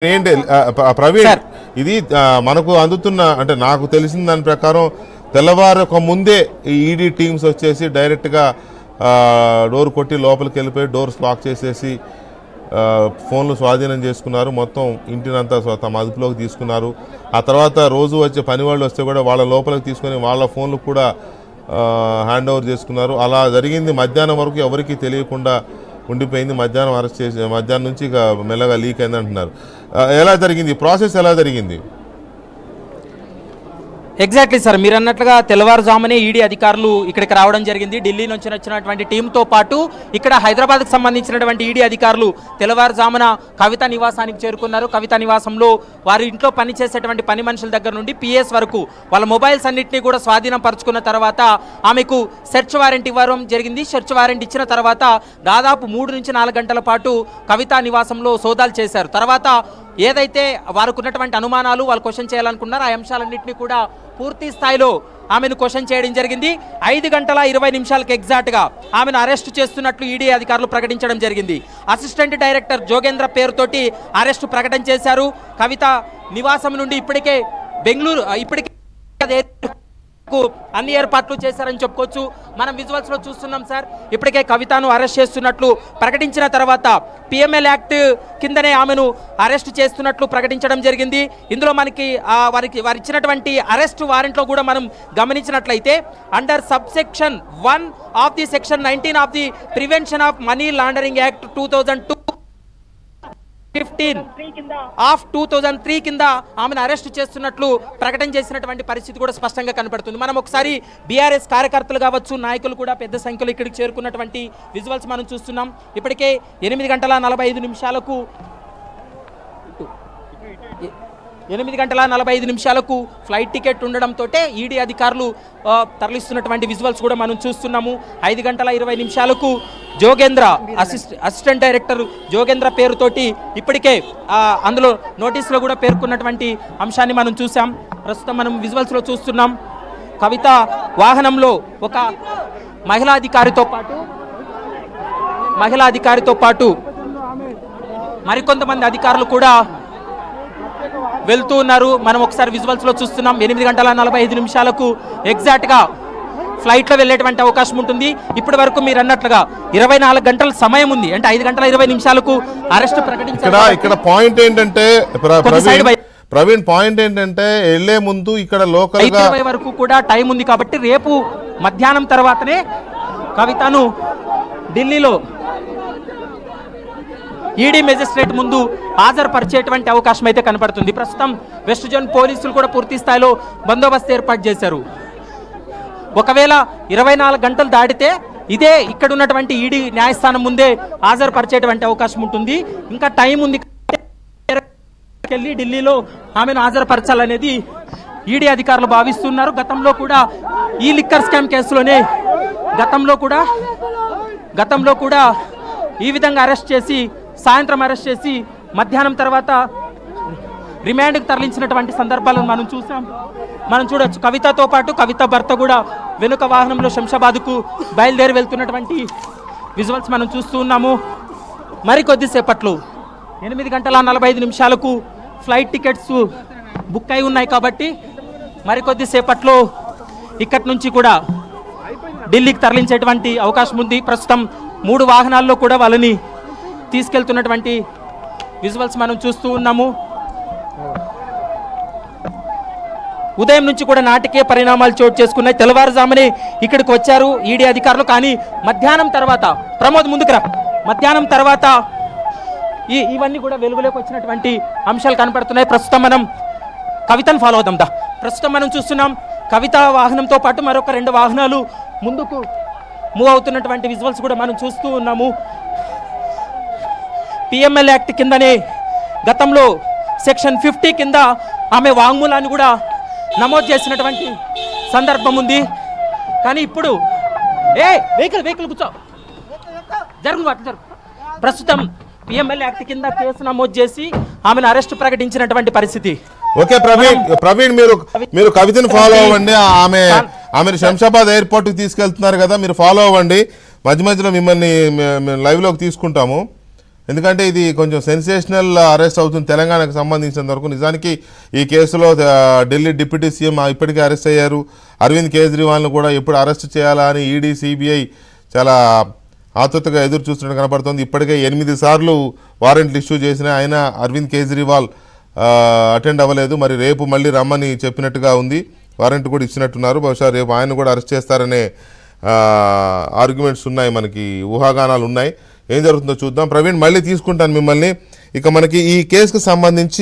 ఏంటి ప్రవీణ్ ఇది మనకు అందుతున్న అంటే నాకు తెలిసిన దాని ప్రకారం తెల్లవారక ముందే ఈడీ టీమ్స్ వచ్చేసి డైరెక్ట్గా డోర్ కొట్టి లోపలికి వెళ్ళిపోయి డోర్స్ లాక్ చేసేసి ఫోన్లు స్వాధీనం చేసుకున్నారు. మొత్తం ఇంటినంతా తమ అదుపులోకి తీసుకున్నారు. ఆ తర్వాత రోజు వచ్చే పని వాళ్ళు వస్తే కూడా వాళ్ళ లోపలికి తీసుకొని వాళ్ళ ఫోన్లు కూడా హ్యాండ్ ఓవర్ చేసుకున్నారు. అలా జరిగింది. మధ్యాహ్నం వరకు ఎవరికీ తెలియకుండా ఉండిపోయింది. మధ్యాహ్నం అరెస్ట్ చేసి మధ్యాహ్నం నుంచి ఇక మెల్లగా లీక్ అయింది అంటున్నారు. ఎలా జరిగింది ప్రాసెస్, ఎలా జరిగింది? ఎగ్జాక్ట్లీ సార్, మీరు అన్నట్లుగా తెల్లవారుజామునే ఈడీ అధికారులు ఇక్కడికి రావడం జరిగింది. ఢిల్లీ నుంచి వచ్చినటువంటి టీంతో పాటు ఇక్కడ హైదరాబాద్కు సంబంధించినటువంటి ఈడీ అధికారులు తెల్లవారుజామున కవిత నివాసానికి చేరుకున్నారు. కవిత నివాసంలో వారి ఇంట్లో పనిచేసేటువంటి పని మనుషుల దగ్గర నుండి పిఎస్ వరకు వాళ్ళ మొబైల్స్ అన్నింటినీ కూడా స్వాధీనం పరుచుకున్న తర్వాత ఆమెకు సెర్చ్ వారెంట్ ఇవ్వడం జరిగింది. సెర్చ్ వారెంట్ ఇచ్చిన తర్వాత దాదాపు 3 నుంచి 4 గంటల పాటు కవిత నివాసంలో సోదాలు చేశారు. తర్వాత ఏదైతే వారికి ఉన్నటువంటి అనుమానాలు వాళ్ళు క్వశ్చన్ చేయాలనుకున్నారో ఆ అంశాలన్నింటినీ కూడా పూర్తి స్థాయిలో ఆమెను క్వశ్చన్ చేయడం జరిగింది. 5:20 ఎగ్జాక్ట్గా ఆమెను అరెస్టు చేస్తున్నట్లు ఈడీ అధికారులు ప్రకటించడం జరిగింది. అసిస్టెంట్ డైరెక్టర్ జోగేంద్ర పేరుతోటి అరెస్టు ప్రకటన చేశారు. కవిత నివాసం నుండి ఇప్పటికే అన్ని ఏర్పాట్లు చేశారని చెప్పుకోవచ్చు. మనం విజువల్స్ లో చూస్తున్నాం సార్. ఇప్పటికే కవితను అరెస్ట్ చేస్తున్నట్లు ప్రకటించిన తర్వాత పిఎంఎల్ యాక్ట్ కిందనే ఆమెను అరెస్ట్ చేస్తున్నట్లు ప్రకటించడం జరిగింది. ఇందులో మనకి వారు ఇచ్చినటువంటి అరెస్ట్ వారెంట్లో కూడా మనం గమనించినట్లయితే under subsection 1 of the section 19 of the prevention of money laundering act 2003 కింద ఆమెను అరెస్ట్ చేస్తున్నట్లు ప్రకటన చేసినటువంటి పరిస్థితి కూడా స్పష్టంగా కనపడుతుంది. మనం ఒకసారి బీఆర్ఎస్ కార్యకర్తలు కావచ్చు, నాయకులు కూడా పెద్ద సంఖ్యలో ఇక్కడికి చేరుకున్నటువంటి విజువల్స్ మనం చూస్తున్నాం. ఇప్పటికే 8:45 ఫ్లైట్ టికెట్ ఉండడంతో ఈడీ అధికారులు తరలిస్తున్నటువంటి విజువల్స్ కూడా మనం చూస్తున్నాము. 5:20 జోగేంద్ర అసిస్టెంట్ డైరెక్టర్ జోగేంద్ర పేరుతోటి ఇప్పటికే అందులో నోటీసులో కూడా పేర్కొన్నటువంటి అంశాన్ని మనం చూసాం. ప్రస్తుతం మనం విజువల్స్లో చూస్తున్నాం. కవిత వాహనంలో ఒక మహిళా అధికారితో పాటు మరికొంతమంది అధికారులు కూడా వెళ్తూ ఉన్నారు. మనం ఒకసారి విజువల్స్ లో చూస్తున్నాం. 8:45 ఎగ్జాక్ట్గా ఫ్లైట్లో వెళ్ళేటువంటి అవకాశం ఉంటుంది. ఇప్పటి వరకు మీరు అన్నట్లుగా 24 గంటల సమయం ఉంది. అంటే 5:20 అరెస్ట్ ప్రకటించారు. ఇక్కడ పాయింట్ ఏంటంటే ప్రవీణ్, పాయింట్ ఏంటంటే వెళ్లే ముందు ఇక్కడ లోకల్ 5:20 వరకు కూడా టైం ఉంది కాబట్టి రేపు మధ్యాహ్నం తర్వాతనే కవితను ఢిల్లీలో ఈడీ మెజిస్ట్రేట్ ముందు హాజరుపరిచేటువంటి అవకాశం అయితే కనపడుతుంది. ప్రస్తుతం వెస్ట్ జోన్ పోలీసులు కూడా పూర్తి స్థాయిలో బందోబస్తు ఏర్పాటు చేశారు. ఒకవేళ 24 గంటలు దాటితే ఇదే ఇక్కడ ఉన్నటువంటి ఈడీ న్యాయస్థానం ముందే హాజరుపరిచేటువంటి అవకాశం ఉంటుంది. ఇంకా టైం ఉంది. వెళ్ళి ఢిల్లీలో ఆమెను హాజరుపరచాలనేది ఈడీ అధికారులు భావిస్తున్నారు. గతంలో కూడా ఈ లిక్కర్ స్కామ్ కేసులోనే గతంలో కూడా ఈ విధంగా సాయంత్రం అరెస్ట్ చేసి మధ్యాహ్నం తర్వాత రిమాండ్కి తరలించినటువంటి సందర్భాలను మనం చూడొచ్చు. కవితతో పాటు కవిత భర్త కూడా వెనుక వాహనంలో శంషాబాద్కు బయలుదేరి వెళ్తున్నటువంటి విజువల్స్ మనం చూస్తూ ఉన్నాము. మరికొద్దిసేపట్లో 8:45 ఫ్లైట్ టికెట్స్ బుక్ అయి ఉన్నాయి కాబట్టి మరికొద్దిసేపట్లో ఇక్కడి నుంచి కూడా ఢిల్లీకి తరలించేటువంటి అవకాశం ఉంది. ప్రస్తుతం 3 వాహనాల్లో కూడా వాళ్ళని తీసుకెళ్తున్నటువంటి విజువల్స్ మనం చూస్తూ ఉన్నాము. ఉదయం నుంచి కూడా నాటకీయ పరిణామాలు చోటు చేసుకున్నాయి. తెల్లవారుజామునే ఇక్కడికి వచ్చారు ఈడీ అధికారులు. కానీ మధ్యాహ్నం తర్వాత మధ్యాహ్నం తర్వాత ఇవన్నీ కూడా వెలుగులోకి వచ్చినటువంటి అంశాలు కనపడుతున్నాయి. ప్రస్తుతం మనం కవితను ఫాలో అవుదాం. ప్రస్తుతం మనం చూస్తున్నాం కవిత వాహనంతో పాటు మరొక 2 వాహనాలు ముందుకు మూవ్ అవుతున్నటువంటి విజువల్స్ కూడా మనం చూస్తూ ఉన్నాము. పిఎంఎల్ యాక్ట్ కిందనే గతంలో సెక్షన్ 50 కింద ఆమె వాంగ్మూలాన్ని కూడా నమోదు చేసినటువంటి సందర్భం ఉంది. కానీ ఇప్పుడు వెహికల్ కూర్చో జరుగు. ప్రస్తుతం పిఎంఎల్ యాక్ట్ కింద కేసు నమోదు చేసి ఆమెను అరెస్ట్ ప్రకటించినటువంటి పరిస్థితి. ఓకే ప్రవీణ్, మీరు కవితను ఫాలో అవ్వండి. ఆమెను శంషాబాద్ ఎయిర్పోర్ట్కి తీసుకెళ్తున్నారు కదా, మీరు ఫాలో అవ్వండి. మధ్య మధ్యలో మిమ్మల్ని లైవ్లోకి తీసుకుంటాము. ఎందుకంటే ఇది కొంచెం సెన్సేషనల్ అరెస్ట్ అవుతుంది తెలంగాణకు సంబంధించినంత వరకు. నిజానికి ఈ కేసులో ఢిల్లీ డిప్యూటీ సీఎం ఇప్పటికే అరెస్ట్ అయ్యారు. అరవింద్ కేజ్రీవాల్ను కూడా ఎప్పుడు అరెస్ట్ చేయాలా అని ఈడీ సిబిఐ చాలా ఆతృతగా ఎదురు చూస్తున్నట్టు కనపడుతుంది. ఇప్పటికే 8 సార్లు వారెంట్లు ఇష్యూ చేసిన ఆయన అరవింద్ కేజ్రీవాల్ అటెండ్ అవ్వలేదు. మరి రేపు మళ్ళీ రమ్మని చెప్పినట్టుగా ఉంది. వారెంట్ కూడా ఇచ్చినట్టున్నారు. బహుశా రేపు ఆయన కూడా అరెస్ట్ చేస్తారనే ఆర్గ్యుమెంట్స్ ఉన్నాయి, మనకి ఊహాగానాలు ఉన్నాయి. ఏం జరుగుతుందో చూద్దాం. ప్రవీణ్, మళ్ళీ తీసుకుంటాను మిమ్మల్ని. ఇక మనకి ఈ కేసుకు సంబంధించి